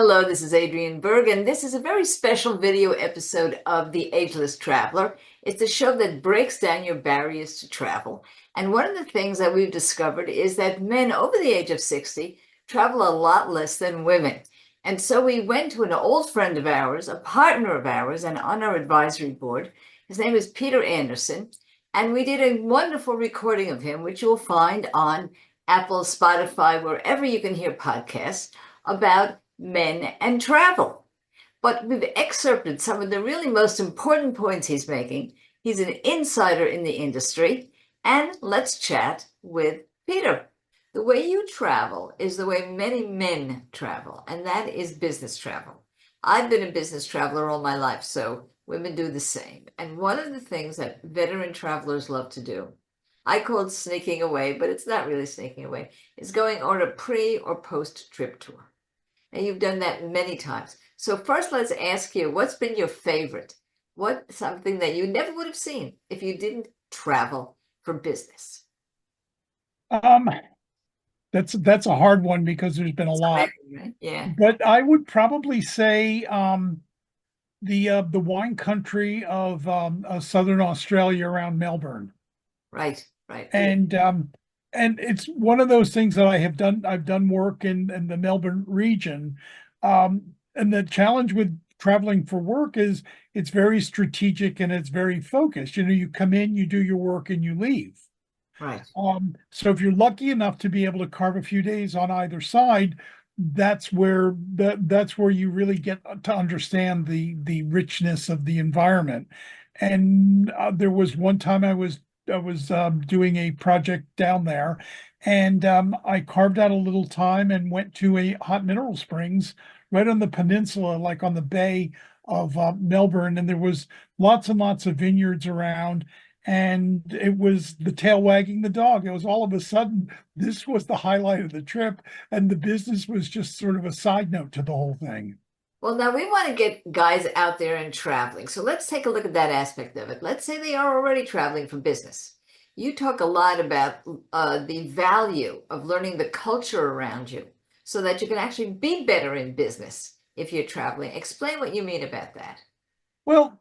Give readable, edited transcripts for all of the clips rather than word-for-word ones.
Hello, this is Adriane Berg, and this is a very special video episode of The Ageless Traveler. It's a show that breaks down your barriers to travel. And one of the things that we've discovered is that men over the age of 60 travel a lot less than women. And so we went to an old friend of ours, a partner of ours, and on our advisory board. His name is Peter Anderson. And we did a wonderful recording of him, which you'll find on Apple, Spotify, wherever you can hear podcasts about men and travel. But we've excerpted some of the really most important points he's making. He's an insider in the industry. And let's chat with Peter. The way you travel is the way many men travel, and that is business travel. I've been a business traveler all my life, so women do the same. And one of the things that veteran travelers love to do, I call it sneaking away, but it's not really sneaking away, is going on a pre or post trip tour. And you've done that many times. So first, let's ask you, what's been your favorite? What something that you never would have seen if you didn't travel for business? Um, that's a hard one because there's been a It's lot. American, right? Yeah, But I would probably say the wine country of Southern Australia around Melbourne. right, right. Yeah. And it's one of those things that I have done. I've done work in the Melbourne region. And the challenge with traveling for work is it's very strategic and it's very focused. You know, you come in, you do your work, and you leave. Right. So if you're lucky enough to be able to carve a few days on either side, that's where you really get to understand the richness of the environment. And there was one time I was doing a project down there, and I carved out a little time and went to a hot mineral springs right on the peninsula, like on the bay of Melbourne, and there was lots and lots of vineyards around, and it was the tail wagging the dog. It was all of a sudden, this was the highlight of the trip, and the business was just sort of a side note to the whole thing. Well, now we want to get guys out there and traveling. So let's take a look at that aspect of it. Let's say they are already traveling for business. You talk a lot about the value of learning the culture around you so that you can actually be better in business if you're traveling. Explain what you mean about that. Well,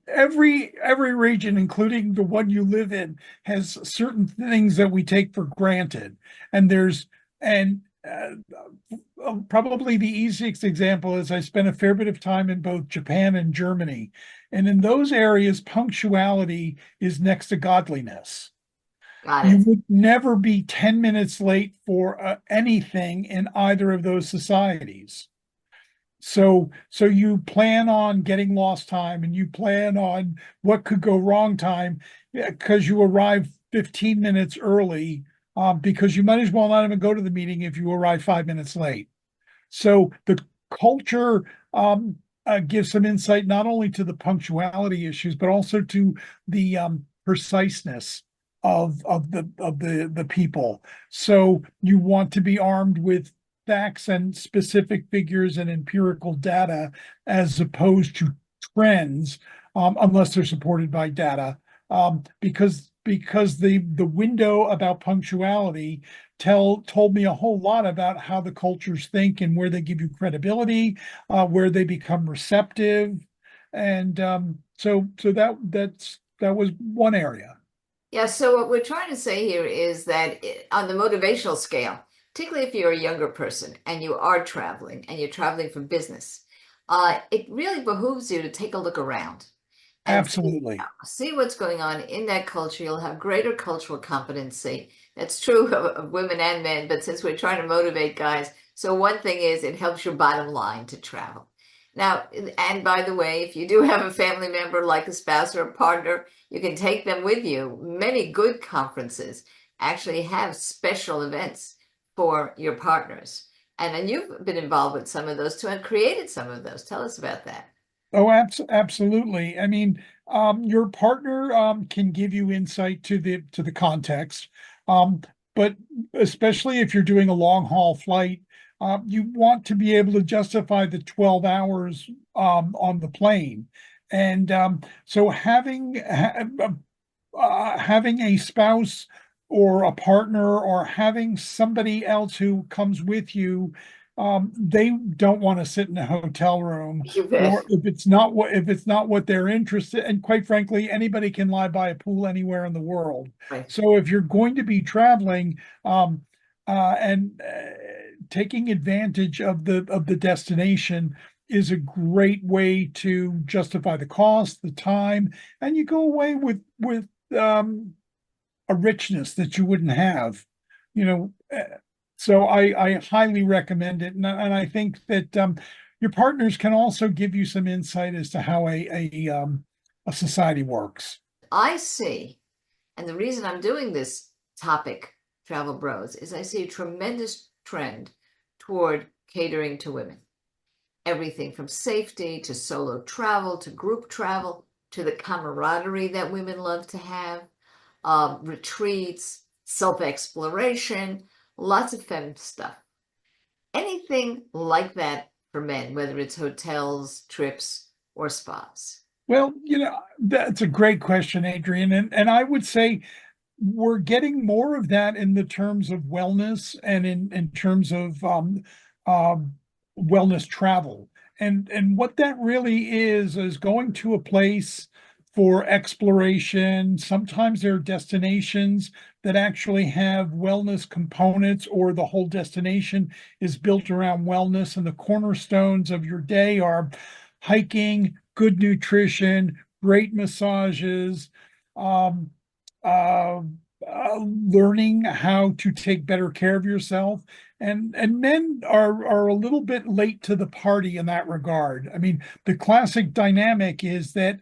every region, including the one you live in, has certain things that we take for granted. And there's and probably the easiest example is I spent a fair bit of time in both Japan and Germany. And in those areas, punctuality is next to godliness. Got You it. would never be 10 minutes late for anything in either of those societies. So you plan on getting lost time and you plan on what could go wrong time because you arrive 15 minutes early, because you might as well not even go to the meeting if you arrive 5 minutes late. So the culture gives some insight not only to the punctuality issues, but also to the preciseness of the people. So you want to be armed with facts and specific figures and empirical data as opposed to trends, unless they're supported by data, because the window about punctuality told me a whole lot about how the cultures think and where they give you credibility, where they become receptive, and so that was one area. Yeah, so what we're trying to say here is that on the motivational scale, particularly if you're a younger person and you are traveling and you're traveling for business, it really behooves you to take a look around and Absolutely. see what's going on in that culture. You'll have greater cultural competency. That's true of women and men, but since we're trying to motivate guys, so one thing is it helps your bottom line to travel. Now, and by the way, if you do have a family member like a spouse or a partner, you can take them with you. Many good conferences actually have special events for your partners. And then you've been involved with some of those too and created some of those. Tell us about that. Oh, absolutely. I mean, your partner can give you insight to the context, um, but especially if you're doing a long haul flight, you want to be able to justify the 12 hours on the plane, and so having a spouse or a partner or having somebody else who comes with you they don't want to sit in a hotel room, You or bet. if it's not what they're interested. And quite frankly, anybody can lie by a pool anywhere in the world. Right. So if you're going to be traveling, and taking advantage of the destination is a great way to justify the cost, the time, and you go away with um, a richness that you wouldn't have, you know. So I highly recommend it, and I think that your partners can also give you some insight as to how a society works. I see. And the reason I'm doing this topic, Travel Bros, is I see a tremendous trend toward catering to women. Everything from safety to solo travel to group travel to the camaraderie that women love to have, retreats, self exploration, lots of fem stuff. Anything like that for men, whether it's hotels, trips, or spas. Well, that's a great question, Adrian, and I would say we're getting more of that in the terms of wellness and in terms of um, wellness travel. And what that really is going to a place for exploration. Sometimes there are destinations that actually have wellness components, or the whole destination is built around wellness, and the cornerstones of your day are hiking, good nutrition, great massages, um, uh, learning how to take better care of yourself. And men are a little bit late to the party in that regard. I mean, the classic dynamic is that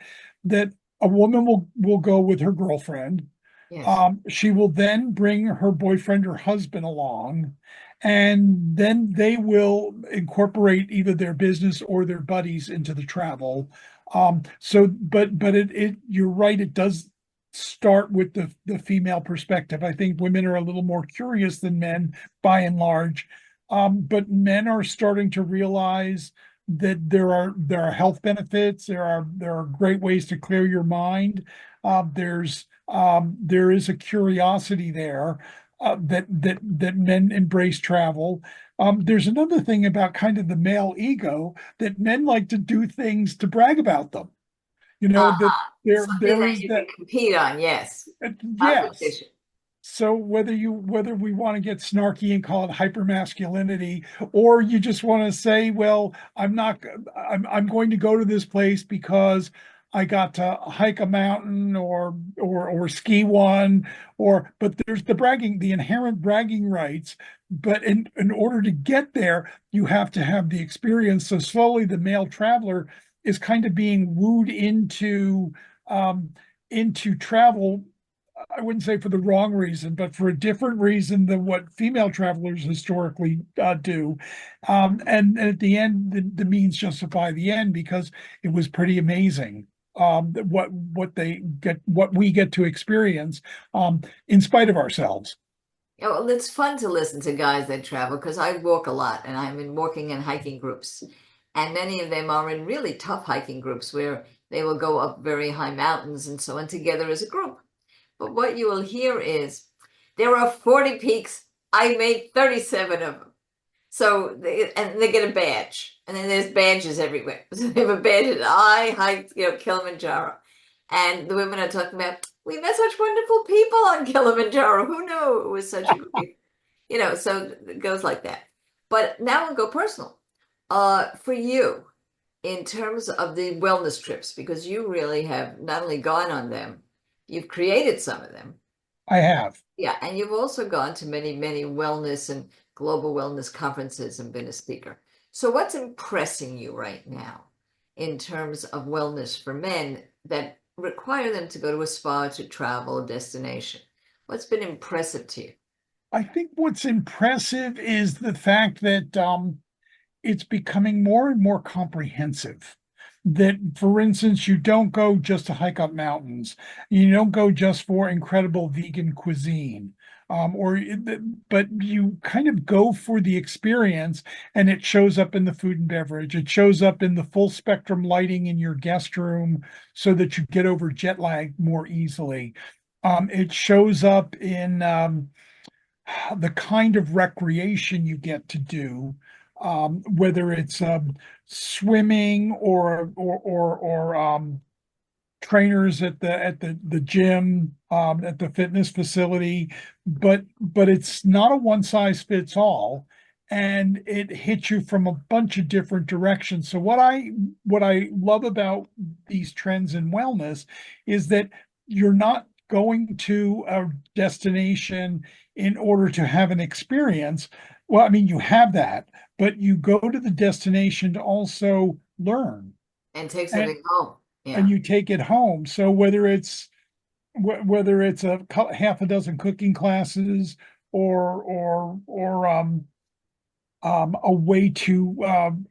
a woman will go with her girlfriend. Yes. She will then bring her boyfriend or husband along, and then they will incorporate either their business or their buddies into the travel. But you're right, it does start with the female perspective. I think women are a little more curious than men by and large. But men are starting to realize that there are health benefits, there are great ways to clear your mind. There is a curiosity there, that men embrace travel. There's another thing about kind of the male ego, that men like to do things to brag about them. That Something there that is you that. can compete on, yes. Yes. Competition. So whether we want to get snarky and call it hypermasculinity, or you just want to say, well, I'm going to go to this place because I got to hike a mountain, or ski one, but there's the inherent bragging rights. But in order to get there, you have to have the experience. So slowly the male traveler is kind of being wooed um, into travel. I wouldn't say for the wrong reason, but for a different reason than what female travelers historically do. And at the end, the means justify the end, because it was pretty amazing, what we get to experience, in spite of ourselves. Yeah, well, it's fun to listen to guys that travel because I walk a lot and I'm in walking and hiking groups. And many of them are in really tough hiking groups where they will go up very high mountains and so on together as a group. But what you will hear is there are 40 peaks. I made 37 of them. And they get a badge, and then there's badges everywhere. So they have a badge, and I hiked, Kilimanjaro, and the women are talking about we met such wonderful people on Kilimanjaro. Who knew it was such a great, So it goes like that. But now we'll go personal. For you, in terms of the wellness trips, because you really have not only gone on them, you've created some of them. I have. Yeah, and you've also gone to many, many wellness and global wellness conferences and been a speaker. So, what's impressing you right now in terms of wellness for men that require them to go to a spa, to travel, a destination? What's been impressive to you? I think what's impressive is the fact that it's becoming more and more comprehensive. That, for instance, you don't go just to hike up mountains. You don't go just for incredible vegan cuisine. But you kind of go for the experience, and it shows up in the food and beverage. It shows up in the full spectrum lighting in your guest room so that you get over jet lag more easily. It shows up in the kind of recreation you get to do. whether it's swimming or trainers at the gym, at the fitness facility, but it's not a one size fits all, and it hits you from a bunch of different directions. So what I love about these trends in wellness is that you're not going to a destination in order to have an experience. Well, I mean, you have that, but you go to the destination to also learn. And take And something home. and Yeah. you take it home. So whether it's half a dozen cooking classes or a way to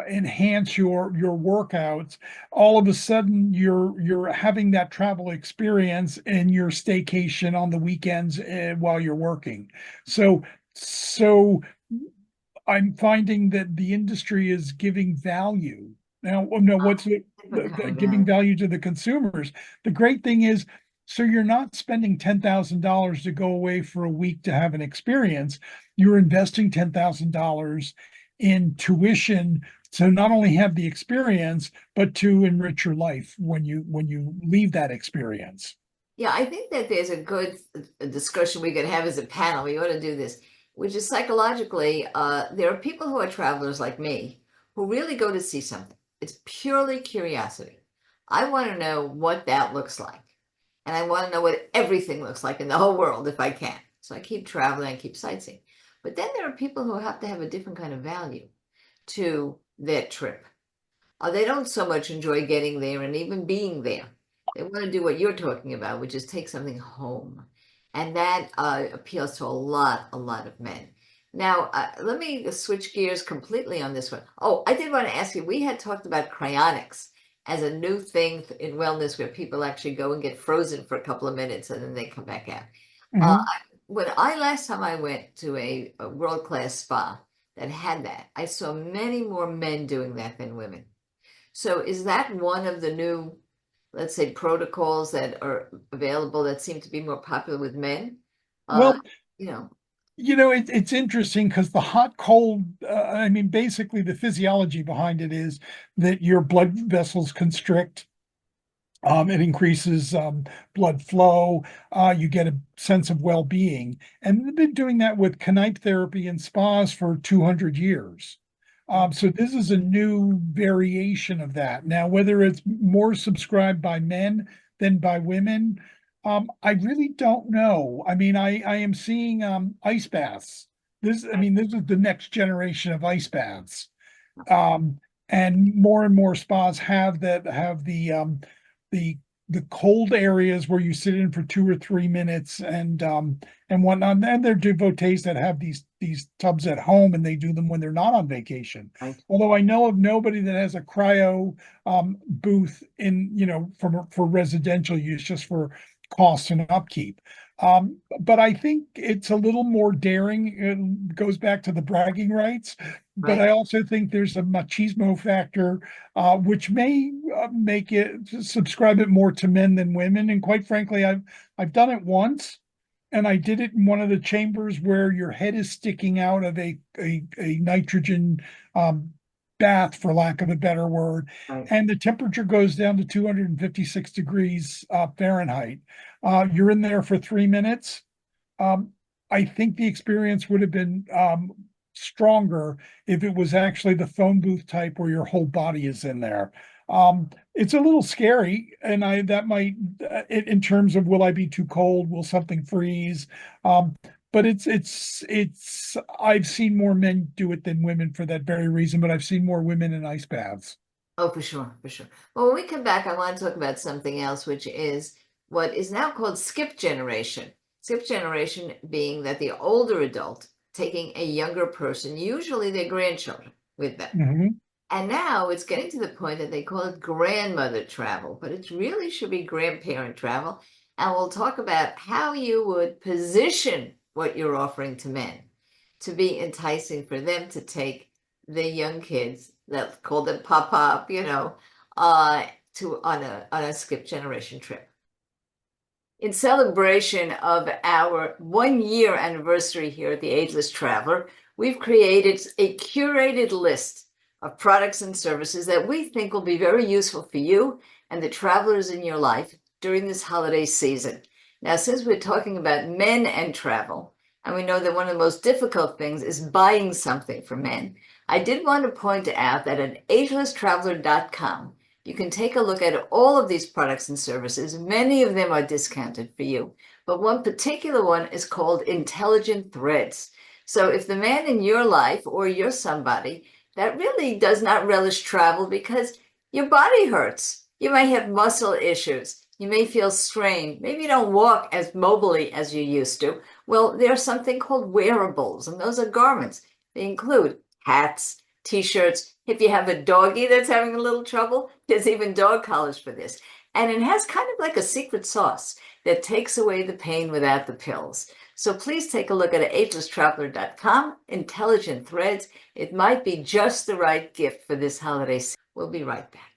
enhance your workouts, all of a sudden you're having that travel experience in your staycation on the weekends while you're working. So I'm finding that the industry is giving value. Now, no, what's it, Different kind of giving value. value to the consumers? The great thing is, so you're not spending $10,000 to go away for a week to have an experience. You're investing $10,000 in tuition to not only have the experience, but to enrich your life when you leave that experience. Yeah, I think that there's a good discussion we could have as a panel. We ought to do this, which is psychologically, there are people who are travelers like me who really go to see something. It's purely curiosity. I want to know what that looks like. And I want to know what everything looks like in the whole world if I can. So I keep traveling, I keep sightseeing. But then there are people who have to have a different kind of value to their trip. They don't so much enjoy getting there and even being there. They want to do what you're talking about, which is take something home. And that appeals to a lot of men. Now, let me switch gears completely on this one. Oh, I did want to ask you, we had talked about cryonics as a new thing in wellness where people actually go and get frozen for a couple of minutes and then they come back out. Uh, Mhm. when I last time I went to a world-class spa that had that, I saw many more men doing that than women. So is that one of the new, let's say, protocols that are available that seem to be more popular with men? Uh, Well, you know, it's interesting because the hot cold, I mean, basically the physiology behind it is that your blood vessels constrict. It increases blood flow. You get a sense of well-being. And they've been doing that with Knipe therapy and spas for 200 years. So this is a new variation of that. Now, whether it's more subscribed by men than by women, I really don't know. I mean, I am seeing ice baths. I right, mean, this is the next generation of ice baths. Um, and more spas have the the cold areas where you sit in for 2 or 3 minutes and whatnot. And there are devotees that have these tubs at home and they do them when they're not on vacation. right, Although I know of nobody that has a cryo booth in, for residential use, just for cost and upkeep. But I think it's a little more daring. It goes back to the bragging rights, but right. I also think there's a machismo factor, which may make it subscribe it more to men than women. And quite frankly, I've done it once, and I did it in one of the chambers where your head is sticking out of a nitrogen um, bath, for lack of a better word, Right. and the temperature goes down to 256 degrees Fahrenheit. You're in there for 3 minutes. um, I think the experience would have been stronger if it was actually the phone booth type where your whole body is in there. It's a little scary, and I that might, in terms of will I be too cold? Will something freeze? Um, but it's. I've seen more men do it than women for that very reason, but I've seen more women in ice baths. Oh, for sure, for sure. Well, when we come back, I want to talk about something else, which is what is now called skip generation. Skip generation being that the older adult taking a younger person, usually their grandchildren, with them. Mhm. And now it's getting to the point that they call it grandmother travel, but it really should be grandparent travel. And we'll talk about how you would position what you're offering to men to be enticing for them to take the young kids that call them pop up, uh, to on a skip generation trip. In celebration of our 1 year anniversary here at the Ageless Traveler, we've created a curated list of products and services that we think will be very useful for you and the travelers in your life during this holiday season. Now, since we're talking about men and travel, and we know that one of the most difficult things is buying something for men, I did want to point out that at agelesstraveler.com, you can take a look at all of these products and services. Many of them are discounted for you, but one particular one is called Intelligent Threads. So if the man in your life or you're somebody that really does not relish travel because your body hurts, you may have muscle issues, you may feel strained, maybe you don't walk as mobily as you used to. Well, there's something called wearables, and those are garments. They include hats, t-shirts. If you have a doggie that's having a little trouble, there's even dog collars for this. And it has kind of like a secret sauce that takes away the pain without the pills. So please take a look at agelesstraveler.com, Intelligent Threads. It might be just the right gift for this holiday season. We'll be right back.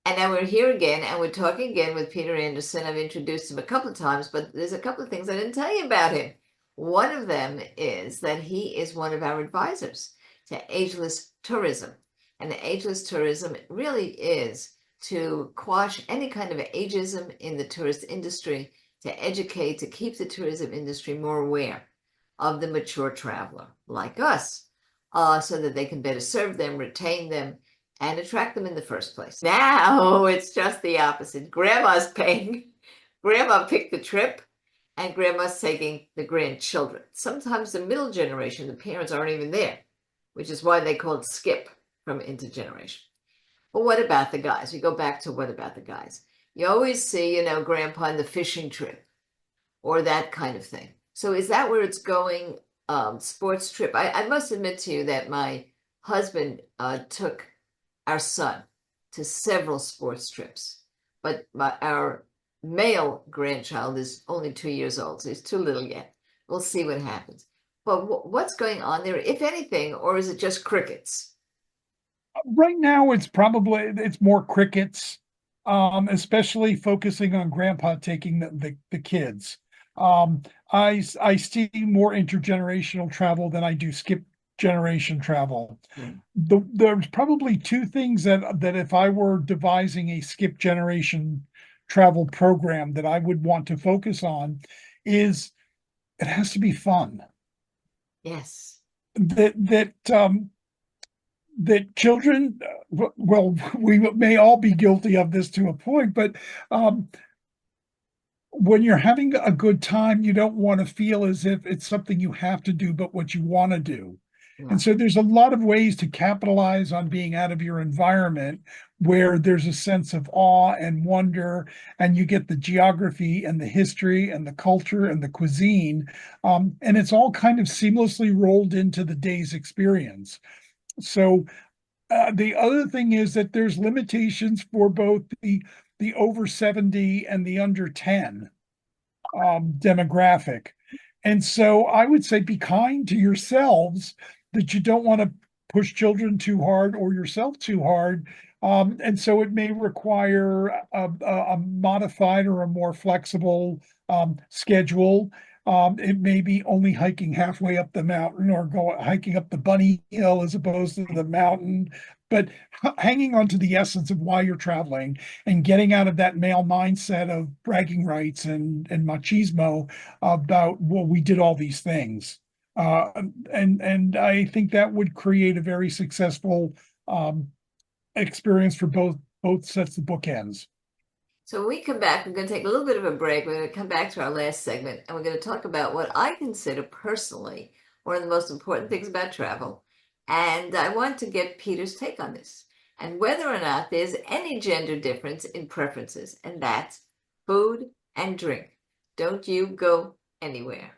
And now we're here again, and we're talking again with Peter Anderson. I've introduced him a couple of times, but there's a couple of things I didn't tell you about him. One of them is that he is one of our advisors to Ageless Tourism. And Ageless Tourism really is to quash any kind of ageism in the tourist industry, to educate, to keep the tourism industry more aware of the mature traveler like us, so that they can better serve them, retain them, and attract them in the first place. Now it's just the opposite. Grandma's paying. Grandma picked the trip, and grandma's taking the grandchildren. Sometimes the middle generation, the parents aren't even there, which is why they call it skip from intergeneration. But what about the guys? We go back to what about the guys? You always see, grandpa on the fishing trip or that kind of thing. So is that where it's going? Sports trip? I must admit to you that my husband took our son to several sports trips, but our male grandchild is only 2 years old, so he's too little yet. We'll see what happens. But what's going on there, if anything, or is it just crickets? Right now, it's more crickets, especially focusing on grandpa taking the kids. I see more intergenerational travel than I do skip generation travel. There's probably two things that if I were devising a skip generation travel program that I would want to focus on is it has to be fun. Yes. That children, well, we may all be guilty of this to a point, but when you're having a good time, you don't want to feel as if it's something you have to do, but what you want to do. And so there's a lot of ways to capitalize on being out of your environment where there's a sense of awe and wonder, and you get the geography and the history and the culture and the cuisine. And it's all kind of seamlessly rolled into the day's experience. So the other thing is that there's limitations for both the over 70 and the under 10 demographic. And so I would say be kind to yourselves, that you don't want to push children too hard or yourself too hard. And so it may require a modified or a more flexible schedule. It may be only hiking halfway up the mountain or hiking up the bunny hill as opposed to the mountain, but hanging on to the essence of why you're traveling and getting out of that male mindset of bragging rights and machismo about, well, we did all these things. And I think that would create a very successful experience for both sets of bookends. So when we come back, we're going to take a little bit of a break. We're going to come back to our last segment, and we're going to talk about what I consider personally one of the most important things about travel. And I want to get Peter's take on this and whether or not there's any gender difference in preferences, and that's food and drink. Don't you go anywhere.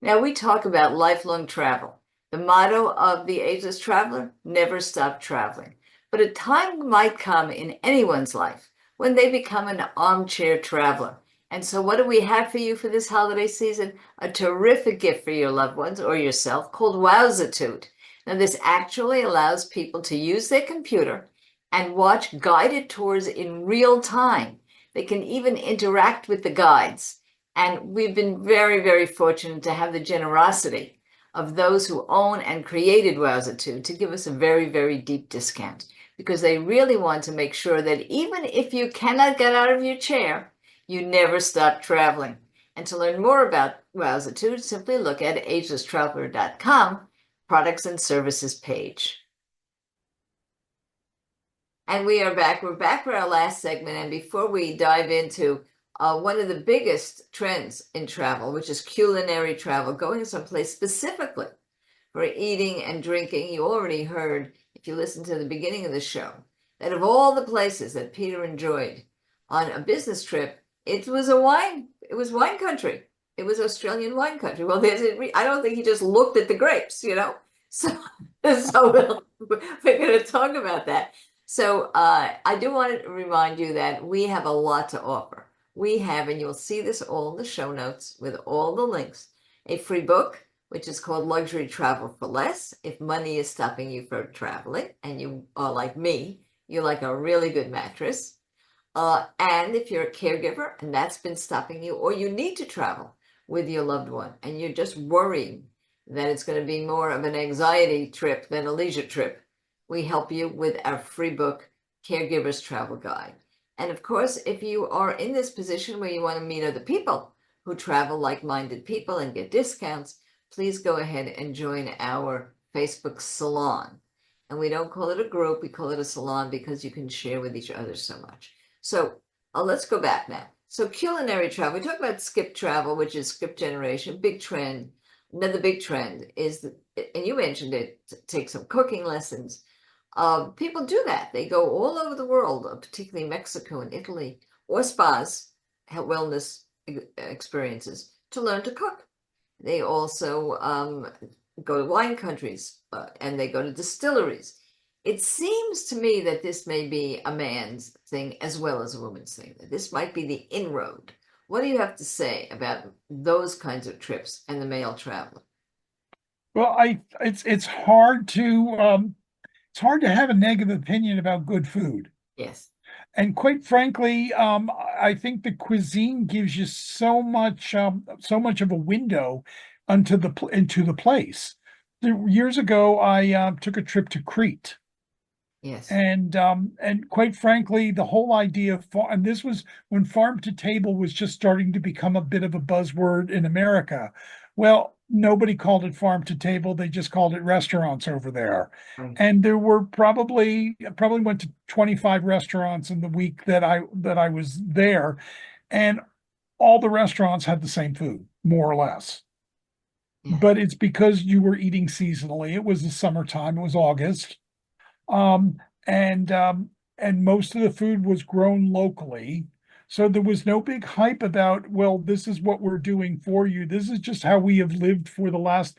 Now, we talk about lifelong travel. The motto of the Ageless Traveler, never stop traveling. But a time might come in anyone's life when they become an armchair traveler. And so what do we have for you for this holiday season? A terrific gift for your loved ones or yourself called Wowzitude. Now, this actually allows people to use their computer and watch guided tours in real time. They can even interact with the guides. And we've been very, very fortunate to have the generosity of those who own and created Wowzatube to give us a very, very deep discount because they really want to make sure that even if you cannot get out of your chair, you never stop traveling. And to learn more about Wowzatube, simply look at agelesstraveler.com products and services page. And we are back. We're back for our last segment. And before we dive into one of the biggest trends in travel, which is culinary travel, going someplace specifically for eating and drinking, you already heard, if you listen to the beginning of the show, that of all the places that Peter enjoyed on a business trip, it was wine country. It was Australian wine country. Well, I don't think he just looked at the grapes, you know? So, so we're going to talk about that. So I do want to remind you that we have a lot to offer. We have, and you'll see this all in the show notes with all the links, a free book, which is called Luxury Travel for Less. If money is stopping you from traveling and you are like me, you like a really good mattress. And if you're a caregiver and that's been stopping you, or you need to travel with your loved one and you're just worrying that it's going to be more of an anxiety trip than a leisure trip, we help you with our free book, Caregiver's Travel Guide. And of course, if you are in this position where you want to meet other people who travel like-minded people and get discounts, please go ahead and join our Facebook salon. And we don't call it a group, we call it a salon because you can share with each other so much. So let's go back now. So culinary travel, we talk about skip travel, which is skip generation, big trend. Another big trend is, and you mentioned it, take some cooking lessons. People do that. They go all over the world, particularly Mexico and Italy, or spas, have wellness experiences to learn to cook. They also go to wine countries and they go to distilleries. It seems to me that this may be a man's thing as well as a woman's thing. That this might be the inroad. What do you have to say about those kinds of trips and the male traveler? Well, it's hard to have a negative opinion about good food. Yes. And quite frankly, I think the cuisine gives you so much of a window into the place. Years ago, I took a trip to Crete, Yes. and quite frankly, the whole idea of and this was when farm to table was just starting to become a bit of a buzzword in America. Well, nobody called it farm to table; they just called it restaurants over there. Right. And there were probably went to 25 restaurants in the week that I was there, and all the restaurants had the same food, more or less. Yes. But it's because you were eating seasonally. It was the summertime, it was August. Um, and and most of the food was grown locally. So there was no big hype about, well, this is what we're doing for you. This is just how we have lived for the last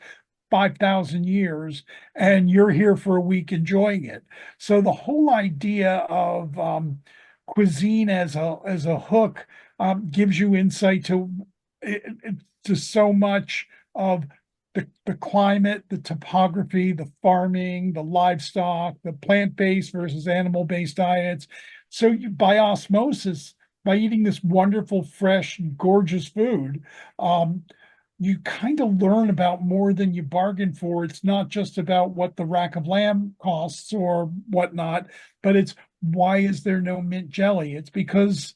5,000 years, and you're here for a week enjoying it. So the whole idea of cuisine as a hook gives you insight to so much of the climate, the topography, the farming, the livestock, the plant-based versus animal-based diets. So by osmosis, by eating this wonderful, fresh, gorgeous food, you kind of learn about more than you bargain for. It's not just about what the rack of lamb costs or whatnot, but it's why is there no mint jelly? It's because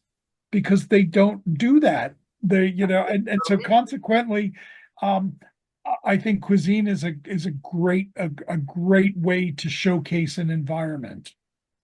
they don't do that. And so consequently, um, I think cuisine is a great way to showcase an environment.